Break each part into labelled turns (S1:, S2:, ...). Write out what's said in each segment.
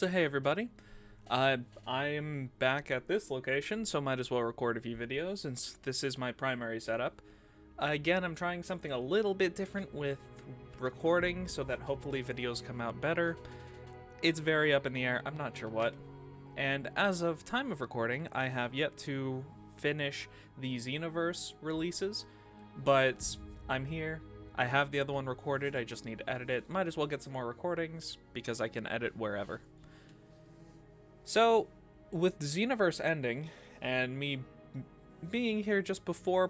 S1: So hey everybody, I'm back at this location, so might as well record a few videos since this is my primary setup. Again, I'm trying something a little bit different with recording so that hopefully videos come out better. It's very up in the air, I'm not sure what. And as of time of recording, I have yet to finish the Xenoverse releases, but I'm here. I have the other one recorded, I just need to edit it. Might as well get some more recordings because I can edit wherever. So, with Xenoverse ending, and me being here just before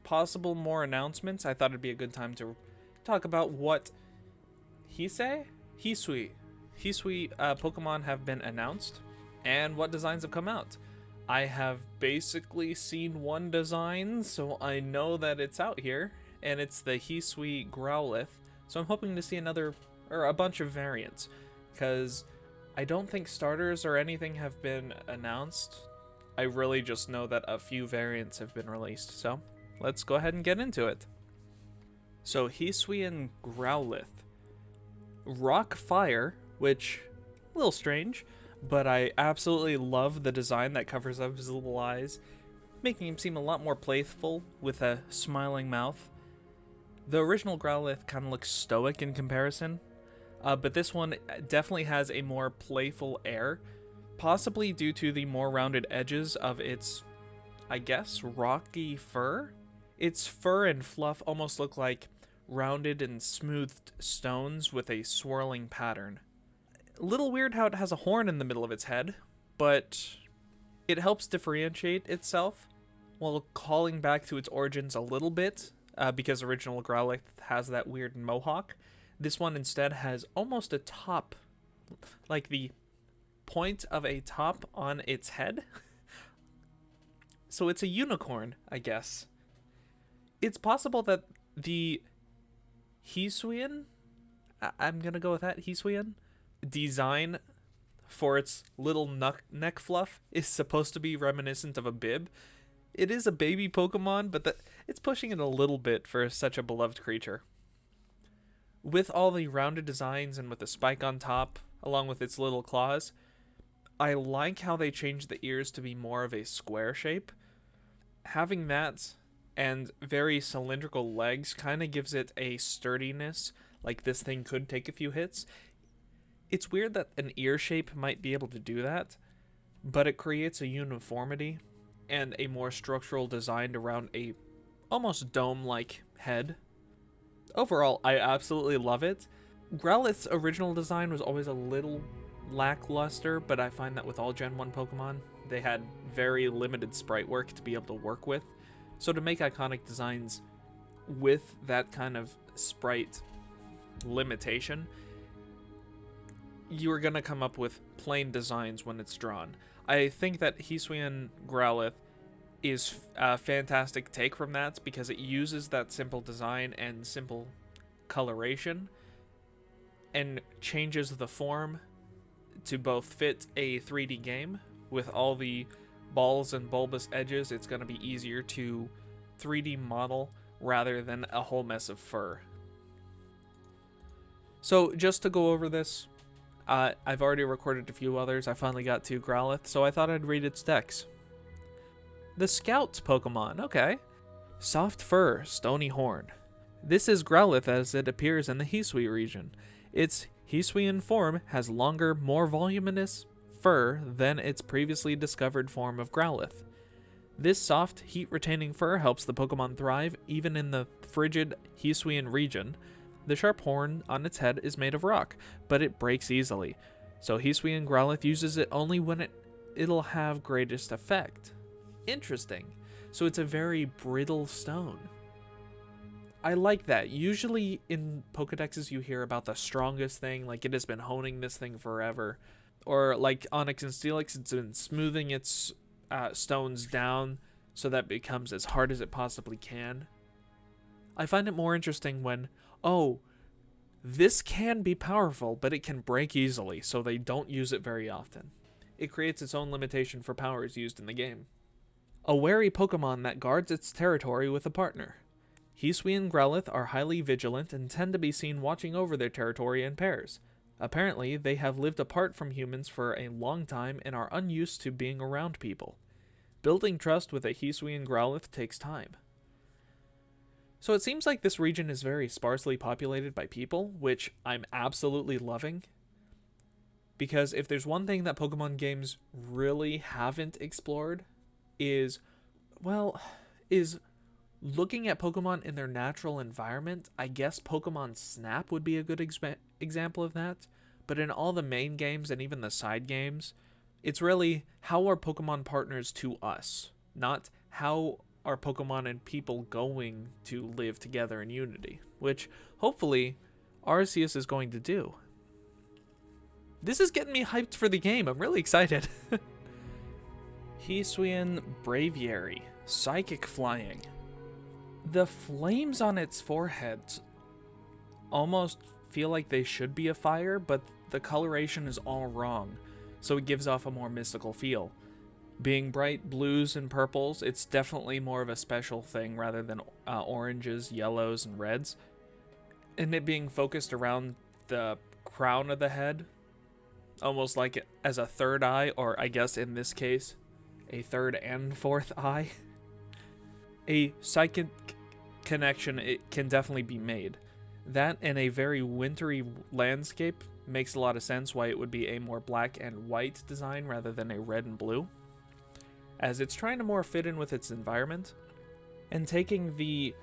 S1: possible more announcements, I thought it'd be a good time to talk about what Hisui Pokemon have been announced, and what designs have come out. I have basically seen one design, so I know that it's out here, and it's the Hisui Growlith, so I'm hoping to see a bunch of variants, because I don't think starters or anything have been announced. I really just know that a few variants have been released, so let's go ahead and get into it. So Hisui and Growlith. Rock Fire, which, a little strange, but I absolutely love the design that covers up his little eyes, making him seem a lot more playful with a smiling mouth. The original Growlith kind of looks stoic in comparison, but this one definitely has a more playful air, possibly due to the more rounded edges of its, I guess, rocky fur? Its fur and fluff almost look like rounded and smoothed stones with a swirling pattern. A little weird how it has a horn in the middle of its head, but it helps differentiate itself while calling back to its origins a little bit, because original Growlith has that weird mohawk. This one instead has almost a top, like the point of a top on its head. So it's a unicorn, I guess. It's possible that the Hisuian, I'm gonna go with that, Hisuian, design for its little neck fluff is supposed to be reminiscent of a bib. It is a baby Pokemon, but it's pushing it a little bit for such a beloved creature. With all the rounded designs and with the spike on top, along with its little claws, I like how they changed the ears to be more of a square shape. Having that and very cylindrical legs kind of gives it a sturdiness, like this thing could take a few hits. It's weird that an ear shape might be able to do that, but it creates a uniformity and a more structural design around a almost dome-like head. Overall, I absolutely love it. Growlith's original design was always a little lackluster, but I find that with all Gen 1 Pokemon, they had very limited sprite work to be able to work with. So to make iconic designs with that kind of sprite limitation, you are going to come up with plain designs when it's drawn. I think that Hisuian Growlith is a fantastic take from that because it uses that simple design and simple coloration and changes the form to both fit a 3D game. With all the balls and bulbous edges, it's going to be easier to 3D model rather than a whole mess of fur. So just to go over this, I've already recorded a few others. I finally got to Growlith, so I thought I'd read its dex. The Scout Pokemon, okay. Soft fur, stony horn. This is Growlith as it appears in the Hisui region. Its Hisuian form has longer, more voluminous fur than its previously discovered form of Growlith. This soft, heat-retaining fur helps the Pokemon thrive even in the frigid Hisuian region. The sharp horn on its head is made of rock, but it breaks easily, so Hisuian Growlith uses it only when it'll have greatest effect. Interesting. So it's a very brittle stone. I like that. Usually in Pokedexes you hear about the strongest thing, like it has been honing this thing forever. Or like Onyx and Steelix, it's been smoothing its stones down so that it becomes as hard as it possibly can. I find it more interesting when, oh, this can be powerful, but it can break easily, so they don't use it very often. It creates its own limitation for powers used in the game. A wary Pokemon that guards its territory with a partner. Hisui and Growlith are highly vigilant and tend to be seen watching over their territory in pairs. Apparently, they have lived apart from humans for a long time and are unused to being around people. Building trust with a Hisui and Growlith takes time. So it seems like this region is very sparsely populated by people, which I'm absolutely loving. Because if there's one thing that Pokemon games really haven't explored is looking at Pokemon in their natural environment. I guess Pokemon Snap would be a good example of that. But in all the main games and even the side games, it's really how are Pokemon partners to us, not how are Pokemon and people going to live together in unity, which hopefully Arceus is going to do. This is getting me hyped for the game. I'm really excited. Hisuian Braviary, Psychic Flying. The flames on its forehead almost feel like they should be a fire, but the coloration is all wrong, so it gives off a more mystical feel. Being bright blues and purples, it's definitely more of a special thing rather than oranges, yellows, and reds. And it being focused around the crown of the head, almost like as a third eye, or I guess in this case, a third and fourth eye. A psychic connection, it can definitely be made. That and a very wintry landscape makes a lot of sense why it would be a more black and white design rather than a red and blue, as it's trying to more fit in with its environment. And taking the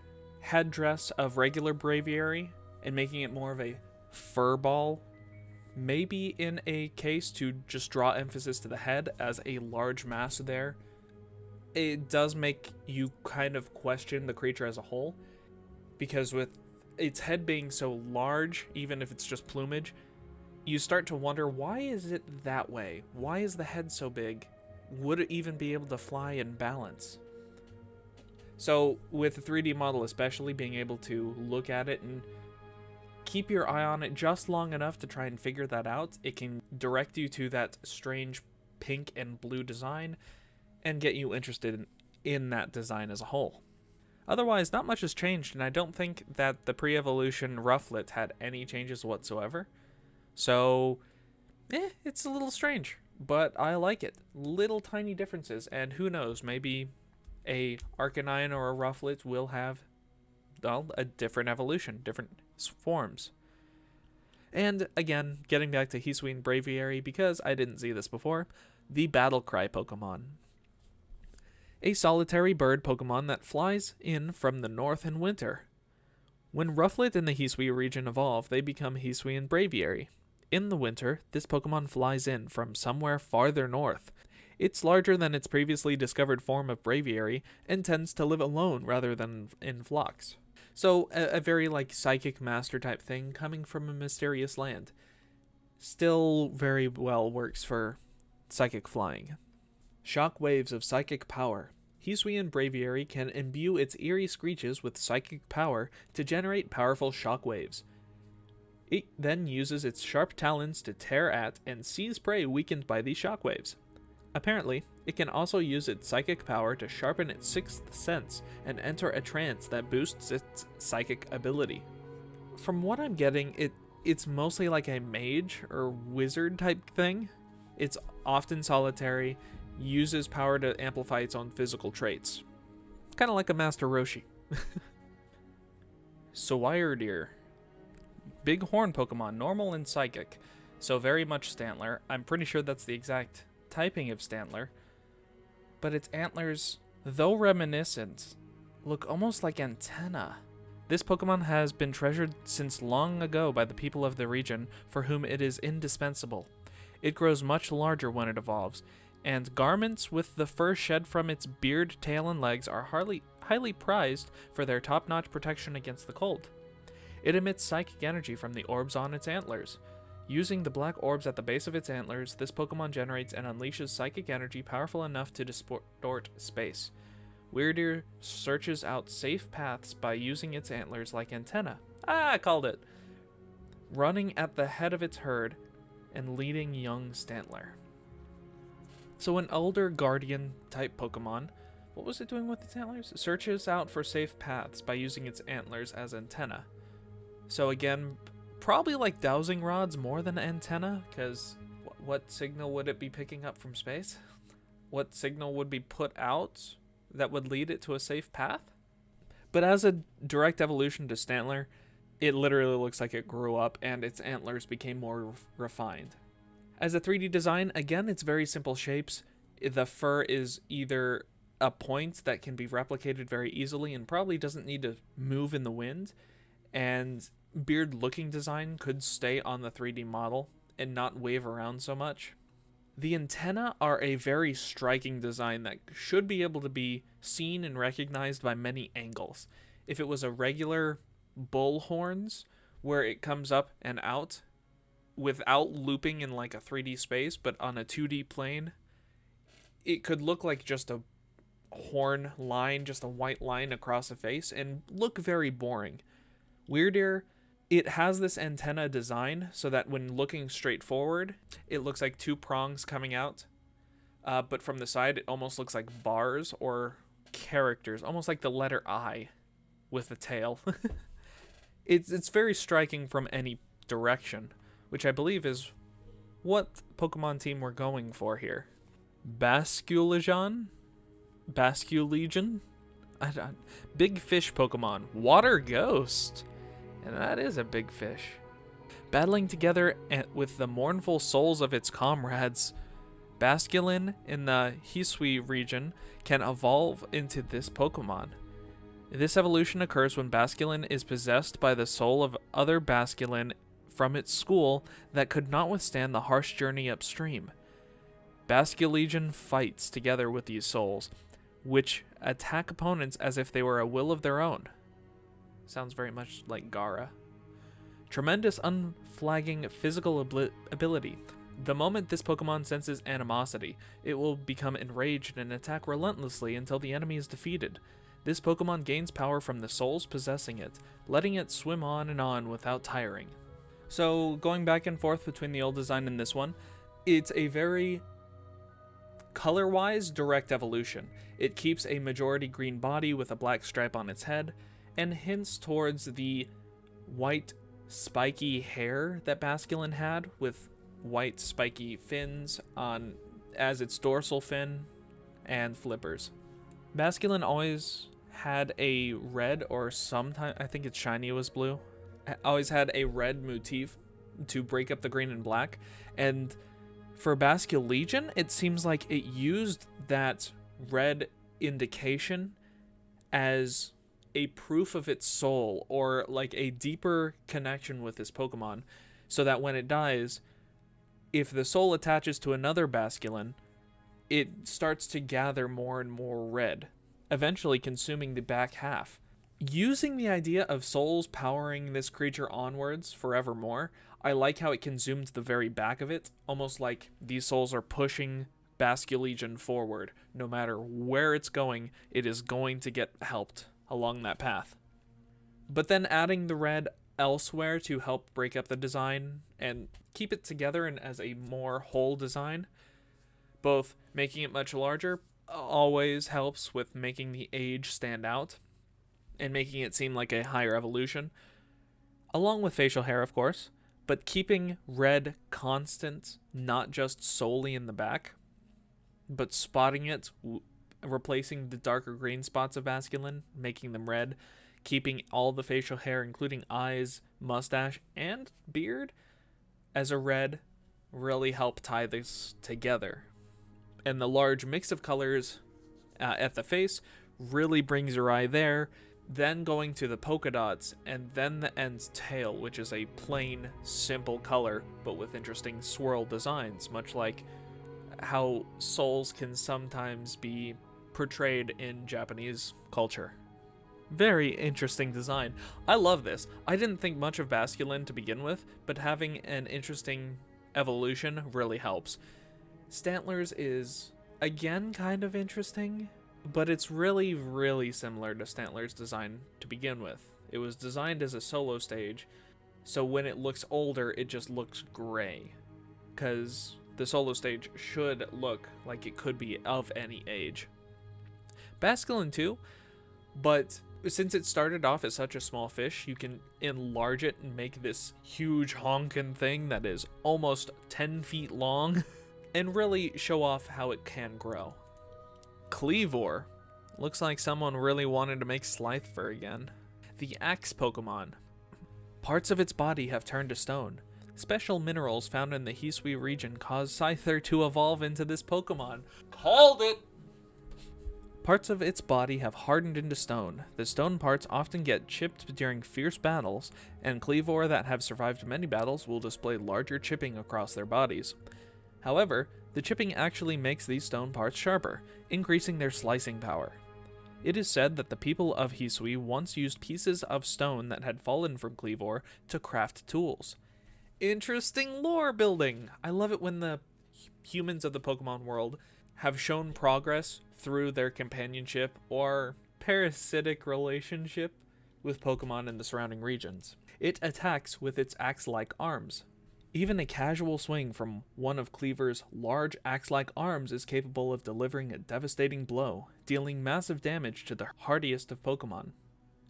S1: headdress of regular Braviary and making it more of a fur ball, maybe in a case to just draw emphasis to the head as a large mass there, it does make you kind of question the creature as a whole, because with its head being so large, even if it's just plumage, you start to wonder, why is it that way? Why is the head so big? Would it even be able to fly and balance? So with a 3D model especially, being able to look at it and keep your eye on it just long enough to try and figure that out, it can direct you to that strange pink and blue design and get you interested in that design as a whole. Otherwise, not much has changed, and I don't think that the pre-evolution Rufflet had any changes whatsoever. So, it's a little strange, but I like it. Little tiny differences, and who knows, maybe a Arcanine or a Rufflet will have, well, a different evolution, different forms. And again, getting back to Hisui and Braviary, because I didn't see this before, the Battle Cry Pokemon. A solitary bird Pokemon that flies in from the north in winter. When Rufflet and the Hisui region evolve, they become Hisui and Braviary. In the winter, this Pokemon flies in from somewhere farther north. It's larger than its previously discovered form of Braviary and tends to live alone rather than in flocks. So a very like psychic master type thing coming from a mysterious land. Still very well works for psychic flying. Shock waves of psychic power. Hisui and Braviary can imbue its eerie screeches with psychic power to generate powerful shock waves. It then uses its sharp talons to tear at and seize prey weakened by these shock waves. Apparently, it can also use its psychic power to sharpen its sixth sense and enter a trance that boosts its psychic ability. From what I'm getting, it's mostly like a mage or wizard type thing. It's often solitary, uses power to amplify its own physical traits. Kind of like a Master Roshi. Sawire, big horn Pokemon, normal and psychic, so very much Stantler. I'm pretty sure that's the exact typing of Stantler, but its antlers, though reminiscent, look almost like antennae. This Pokemon has been treasured since long ago by the people of the region, for whom it is indispensable. It grows much larger when it evolves, and garments with the fur shed from its beard, tail, and legs are highly prized for their top-notch protection against the cold. It emits psychic energy from the orbs on its antlers. Using the black orbs at the base of its antlers, this Pokemon generates and unleashes psychic energy powerful enough to distort space. Weirdeer searches out safe paths by using its antlers like antennae. I called it! Running at the head of its herd and leading young Stantler. So an older guardian type Pokemon, what was it doing with its antlers? Searches out for safe paths by using its antlers as antennae. So again, probably like dowsing rods more than antenna, because what signal would it be picking up from space? What signal would be put out that would lead it to a safe path? But as a direct evolution to Stantler, it literally looks like it grew up and its antlers became more refined. As a 3D design, again, it's very simple shapes. The fur is either a point that can be replicated very easily and probably doesn't need to move in the wind, and beard looking design could stay on the 3D model and not wave around so much. The antennae are a very striking design that should be able to be seen and recognized by many angles. If it was a regular bull horns where it comes up and out without looping in like a 3D space but on a 2D plane, it could look like just a horn line, just a white line across a face, and look very boring. Weirder, it has this antenna design so that when looking straight forward, it looks like two prongs coming out. But from the side, it almost looks like bars or characters, almost like the letter I with a tail. It's very striking from any direction, which I believe is what Pokemon team we're going for here. Basculegion? Basculegion? Big fish Pokemon. Water Ghost. And that is a big fish. Battling together with the mournful souls of its comrades, Basculin in the Hisui region can evolve into this Pokemon. This evolution occurs when Basculin is possessed by the soul of other Basculin from its school that could not withstand the harsh journey upstream. Basculegion fights together with these souls, which attack opponents as if they were a will of their own. Sounds very much like Gara. Tremendous unflagging physical ability. The moment this Pokemon senses animosity, it will become enraged and attack relentlessly until the enemy is defeated. This Pokemon gains power from the souls possessing it, letting it swim on and on without tiring. So, going back and forth between the old design and this one, it's a very color-wise direct evolution. It keeps a majority green body with a black stripe on its head, and hints towards the white spiky hair that Basculin had, with white spiky fins on as its dorsal fin and flippers. Basculin always had a red, or sometimes I think it's shiny was blue, always had a red motif to break up the green and black, and for Basculegion it seems like it used that red indication as a proof of its soul, or like a deeper connection with this Pokemon, so that when it dies, if the soul attaches to another Basculin, it starts to gather more and more red, eventually consuming the back half. Using the idea of souls powering this creature onwards forevermore, I like how it consumed the very back of it, almost like these souls are pushing Basculegion forward. No matter where it's going, it is going to get helped along that path. But then adding the red elsewhere to help break up the design and keep it together and as a more whole design, both making it much larger always helps with making the age stand out and making it seem like a higher evolution, along with facial hair, of course, but keeping red constant, not just solely in the back, but spotting it, replacing the darker green spots of Basculin, making them red, keeping all the facial hair, including eyes, mustache, and beard, as a red, really help tie this together. And the large mix of colors at the face really brings your eye there, then going to the polka dots, and then the end's tail, which is a plain, simple color, but with interesting swirl designs, much like how souls can sometimes be portrayed in Japanese culture. Very interesting design. I love this. I didn't think much of Basculin to begin with, but having an interesting evolution really helps. Stantler's is, again, kind of interesting, but it's really, really similar to Stantler's design to begin with. It was designed as a solo stage, so when it looks older, it just looks gray, because the solo stage should look like it could be of any age. Basculin too, but Since it started off as such a small fish, you can enlarge it and make this huge honkin' thing that is almost 10 feet long and really show off how it can grow. Kleavor. Looks like someone really wanted to make Scyther again. The Axe Pokemon. Parts of its body have turned to stone. Special minerals found in the Hisui region cause Scyther to evolve into this Pokemon. Called it! Parts of its body have hardened into stone. The stone parts often get chipped during fierce battles, and Kleavor that have survived many battles will display larger chipping across their bodies. However, the chipping actually makes these stone parts sharper, increasing their slicing power. It is said that the people of Hisui once used pieces of stone that had fallen from Kleavor to craft tools. Interesting lore building! I love it when the humans of the Pokemon world have shown progress through their companionship or parasitic relationship with Pokemon in the surrounding regions. It attacks with its axe-like arms. Even a casual swing from one of Kleavor's large axe-like arms is capable of delivering a devastating blow, dealing massive damage to the hardiest of Pokemon.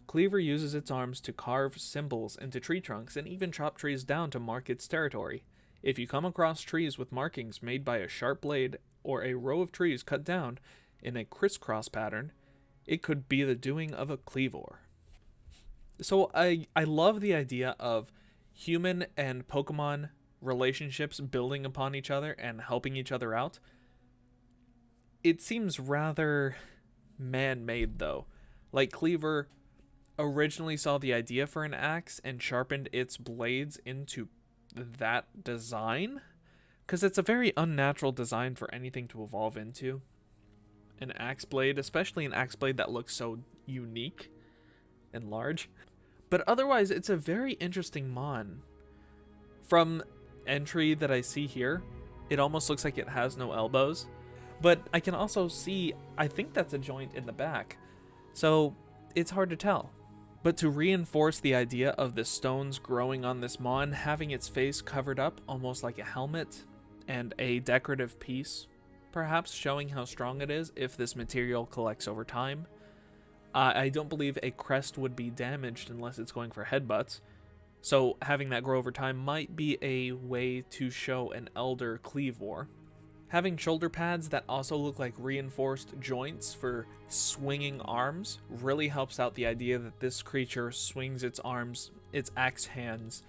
S1: Kleavor uses its arms to carve symbols into tree trunks and even chop trees down to mark its territory. If you come across trees with markings made by a sharp blade or a row of trees cut down in a crisscross pattern, it could be the doing of a Kleavor. So I love the idea of human and Pokemon relationships building upon each other and helping each other out. It seems rather man-made though. Like Kleavor originally saw the idea for an axe and sharpened its blades into that design, because it's a very unnatural design for anything to evolve into. An axe blade, especially an axe blade that looks so unique and large. But otherwise, it's a very interesting mon. From entry that I see here, it almost looks like it has no elbows. But I can also see, I think that's a joint in the back. So it's hard to tell. But to reinforce the idea of the stones growing on this mon, having its face covered up almost like a helmet and a decorative piece, perhaps showing how strong it is if this material collects over time. I don't believe a crest would be damaged unless it's going for headbutts, so having that grow over time might be a way to show an elder Kleavor. Having shoulder pads that also look like reinforced joints for swinging arms really helps out the idea that this creature swings its arms, its axe hands,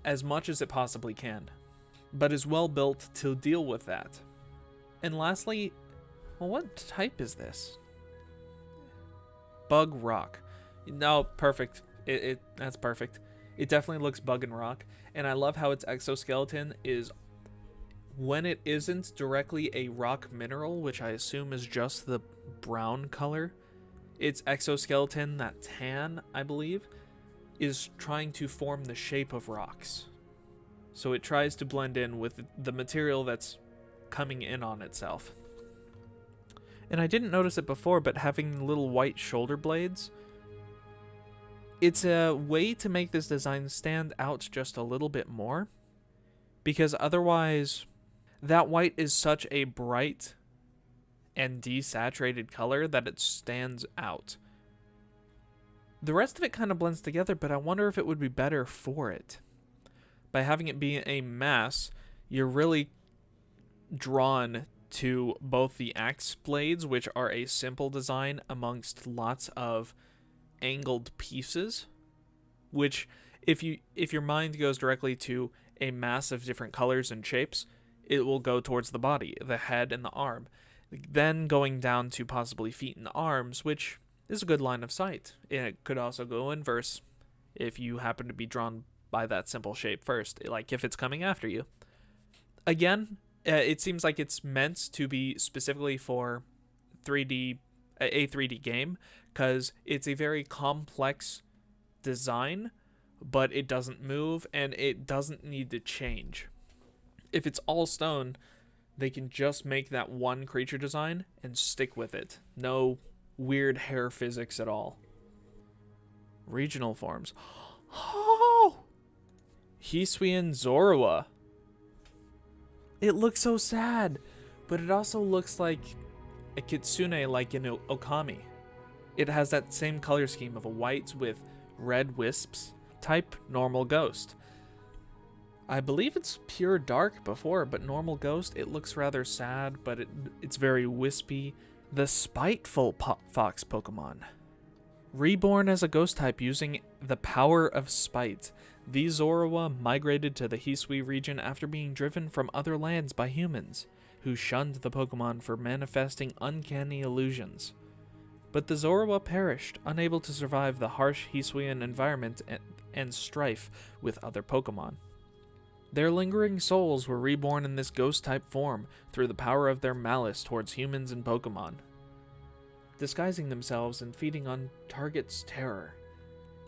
S1: as much as it possibly can, but is well built to deal with that. And lastly, well, what type is this? Bug rock. No, perfect. That's perfect. It definitely looks bug and rock, and I love how its exoskeleton is, when it isn't directly a rock mineral, which I assume is just the brown color, its exoskeleton, that tan, I believe, is trying to form the shape of rocks. So it tries to blend in with the material that's coming in on itself. And I didn't notice it before, but having little white shoulder blades, it's a way to make this design stand out just a little bit more, because otherwise that white is such a bright and desaturated color that it stands out. The rest of it kind of blends together, but I wonder if it would be better for it. By having it be a mass, you're really drawn to both the axe blades, which are a simple design amongst lots of angled pieces, which if your mind goes directly to a mass of different colors and shapes, it will go towards the body, the head, and the arm. Then going down to possibly feet and arms, which is a good line of sight. And it could also go inverse if you happen to be drawn by that simple shape first, like if it's coming after you. Again, it seems like it's meant to be specifically for a 3D game, because it's a very complex design, but it doesn't move and it doesn't need to change. If it's all stone, they can just make that one creature design and stick with it. No weird hair physics at all. Regional forms. Oh! Hisuian Zorua. It looks so sad, but it also looks like a kitsune like in Okami. It has that same color scheme of a white with red wisps, type normal ghost. I believe it's pure dark before, but normal ghost, it looks rather sad, but it's very wispy. The spiteful fox Pokemon. Reborn as a ghost type using the power of spite, these Zorua migrated to the Hisui region after being driven from other lands by humans, who shunned the Pokemon for manifesting uncanny illusions. But the Zorua perished, unable to survive the harsh Hisuian environment and strife with other Pokemon. Their lingering souls were reborn in this ghost-type form through the power of their malice towards humans and Pokemon, disguising themselves and feeding on target's terror.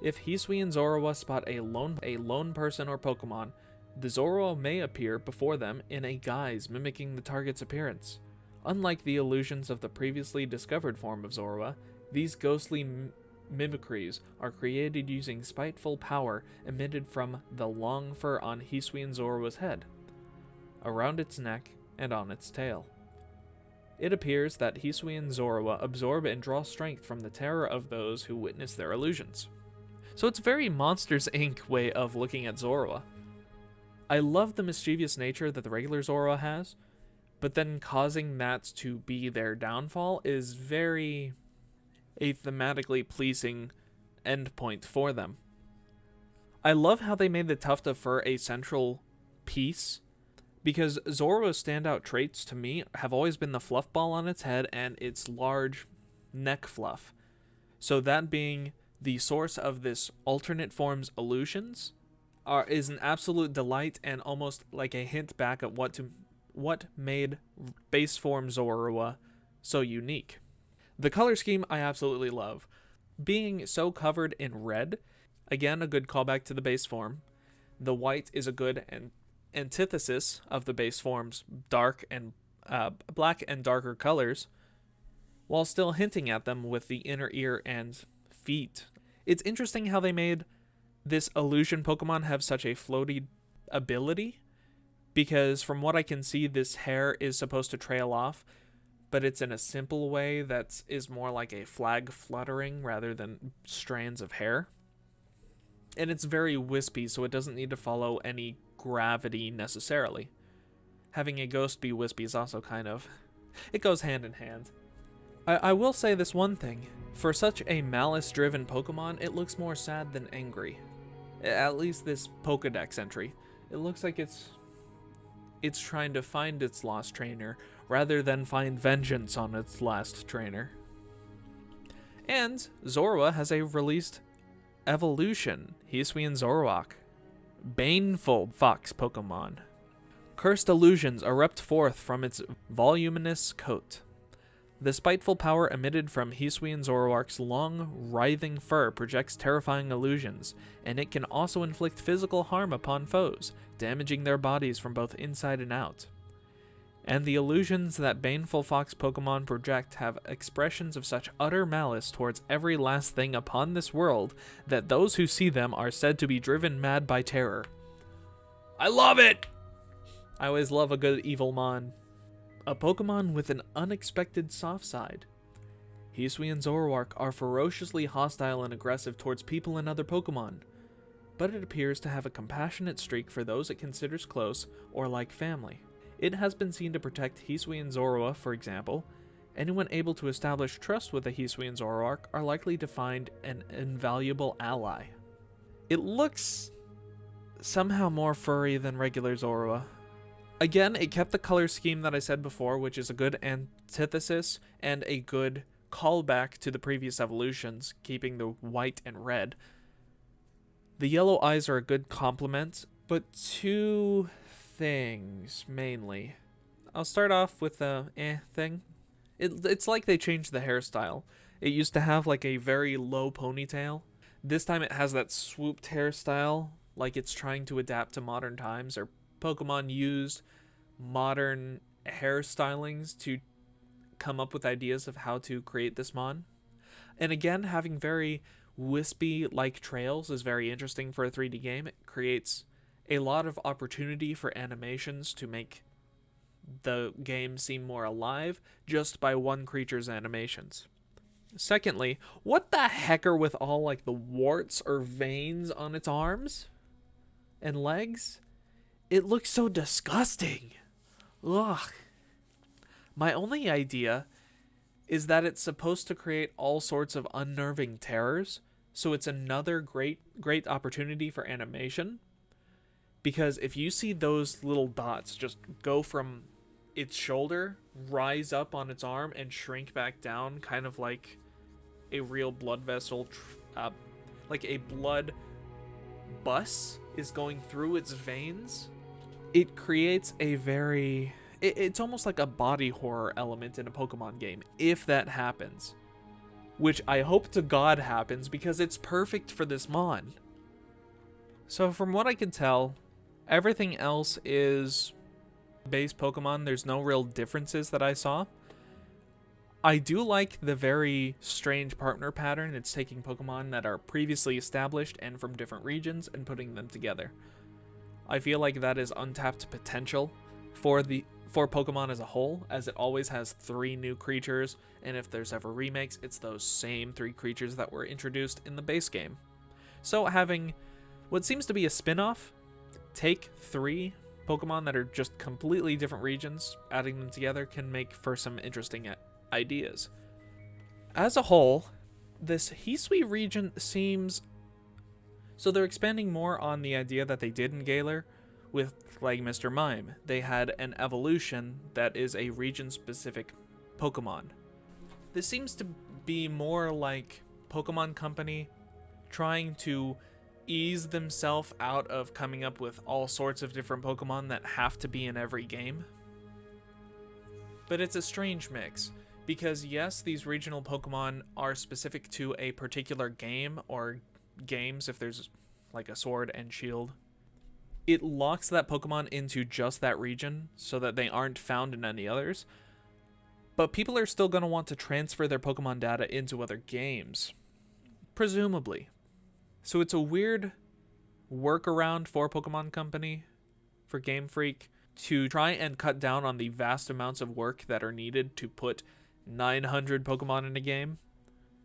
S1: If Hisui and Zorua spot a lone person or Pokemon, the Zorua may appear before them in a guise mimicking the target's appearance. Unlike the illusions of the previously discovered form of Zorua, these ghostly mimicries are created using spiteful power emitted from the long fur on Hisui and Zorua's head, around its neck, and on its tail. It appears that Hisui and Zorua absorb and draw strength from the terror of those who witness their illusions. So it's a very Monsters, Inc. way of looking at Zorua. I love the mischievous nature that the regular Zorua has, but then causing that to be their downfall is very a thematically pleasing endpoint for them. I love how they made the tuft of fur a central piece, because Zorua's standout traits to me have always been the fluff ball on its head and its large neck fluff. So that being the source of this alternate form's illusions is an absolute delight and almost like a hint back at what made base form Zorua so unique. The color scheme I absolutely love. Being so covered in red, again a good callback to the base form. The white is a good antithesis of the base form's dark and black and darker colors, while still hinting at them with the inner ear and feet. It's interesting how they made this illusion Pokemon have such a floaty ability, because from what I can see, this hair is supposed to trail off, but it's in a simple way that is more like a flag fluttering rather than strands of hair. And it's very wispy, so it doesn't need to follow any gravity necessarily. Having a ghost be wispy is also kind of... it goes hand in hand. I will say this one thing. For such a malice-driven Pokemon, it looks more sad than angry. At least this Pokedex entry. It looks like it's trying to find its lost trainer, rather than find vengeance on its last trainer. And Zorua has a released evolution, Hisui and Zoroark. Baneful fox Pokemon. Cursed illusions erupt forth from its voluminous coat. The spiteful power emitted from Hisui and Zoroark's long, writhing fur projects terrifying illusions, and it can also inflict physical harm upon foes, damaging their bodies from both inside and out. And the illusions that baneful fox Pokemon project have expressions of such utter malice towards every last thing upon this world that those who see them are said to be driven mad by terror. I love it! I always love a good evil-mon. A Pokemon with an unexpected soft side. Hisui and Zoroark are ferociously hostile and aggressive towards people and other Pokemon, but it appears to have a compassionate streak for those it considers close or like family. It has been seen to protect Hisui and Zorua, for example. Anyone able to establish trust with a Hisui and Zoroark are likely to find an invaluable ally. It looks somehow more furry than regular Zorua. Again, it kept the color scheme that I said before, which is a good antithesis and a good callback to the previous evolutions, keeping the white and red. The yellow eyes are a good complement, but two things mainly. I'll start off with the thing. It's like they changed the hairstyle. It used to have like a very low ponytail. This time it has that swooped hairstyle, like it's trying to adapt to modern times, or Pokemon used modern hairstylings to come up with ideas of how to create this mon. And again, having very wispy-like trails is very interesting for a 3D game. It creates a lot of opportunity for animations to make the game seem more alive just by one creature's animations. Secondly, what the heck are with all like the warts or veins on its arms and legs? It looks so disgusting. Ugh. My only idea is that it's supposed to create all sorts of unnerving terrors, so it's another great opportunity for animation. Because if you see those little dots just go from its shoulder, rise up on its arm, and shrink back down, kind of like a real blood vessel, like a blood bus is going through its veins, it creates a very... It's almost like a body horror element in a Pokemon game, if that happens. Which I hope to God happens, because it's perfect for this mon. So from what I can tell, everything else is base Pokemon. There's no real differences that I saw. I do like the very strange partner pattern. It's taking Pokemon that are previously established and from different regions and putting them together. I feel like that is untapped potential for Pokemon as a whole, as it always has 3 new creatures, and if there's ever remakes, it's those same 3 creatures that were introduced in the base game. So having what seems to be a spin-off, take 3 Pokemon that are just completely different regions, adding them together can make for some interesting ideas. As a whole, this Hisui region seems... So they're expanding more on the idea that they did in Galar with, like, Mr. Mime. They had an evolution that is a region-specific Pokemon. This seems to be more like Pokemon Company trying to ease themselves out of coming up with all sorts of different Pokemon that have to be in every game. But it's a strange mix, because yes, these regional Pokemon are specific to a particular game or games if there's like a Sword and Shield. It locks that Pokemon into just that region so that they aren't found in any others. But people are still going to want to transfer their Pokemon data into other games. Presumably. So it's a weird workaround for Pokemon Company, for Game Freak, to try and cut down on the vast amounts of work that are needed to put 900 Pokemon in a game,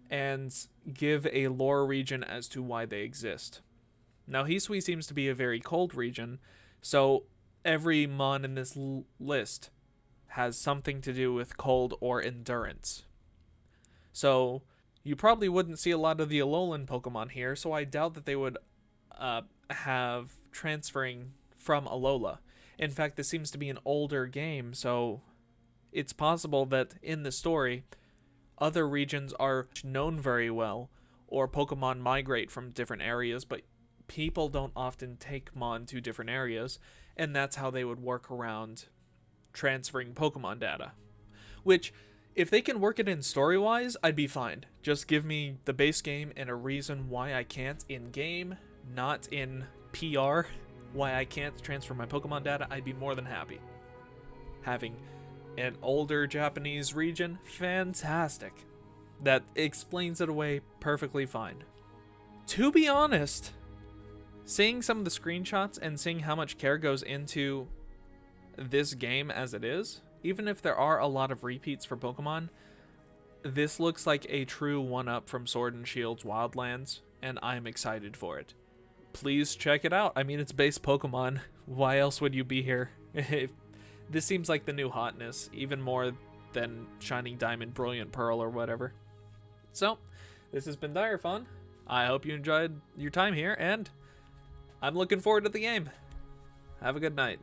S1: and give a lore region as to why they exist. Now, Hisui seems to be a very cold region, so every mon in this list has something to do with cold or endurance. So you probably wouldn't see a lot of the Alolan Pokemon here, so I doubt that they would have transferring from Alola. In fact, this seems to be an older game, so it's possible that in the story, other regions are known very well, or Pokemon migrate from different areas, but people don't often take Mon to different areas, and that's how they would work around transferring Pokemon data. Which, if they can work it in story-wise, I'd be fine. Just give me the base game and a reason why I can't in-game, not in PR, why I can't transfer my Pokemon data, I'd be more than happy. Having an older Japanese region, fantastic. That explains it away perfectly fine. To be honest, seeing some of the screenshots and seeing how much care goes into this game as it is, even if there are a lot of repeats for Pokemon, this looks like a true one-up from Sword and Shield's Wildlands, and I'm excited for it. Please check it out. I mean, it's base Pokemon. Why else would you be here? This seems like the new hotness, even more than Shining Diamond, Brilliant Pearl, or whatever. So, this has been Direfon. I hope you enjoyed your time here, and I'm looking forward to the game. Have a good night.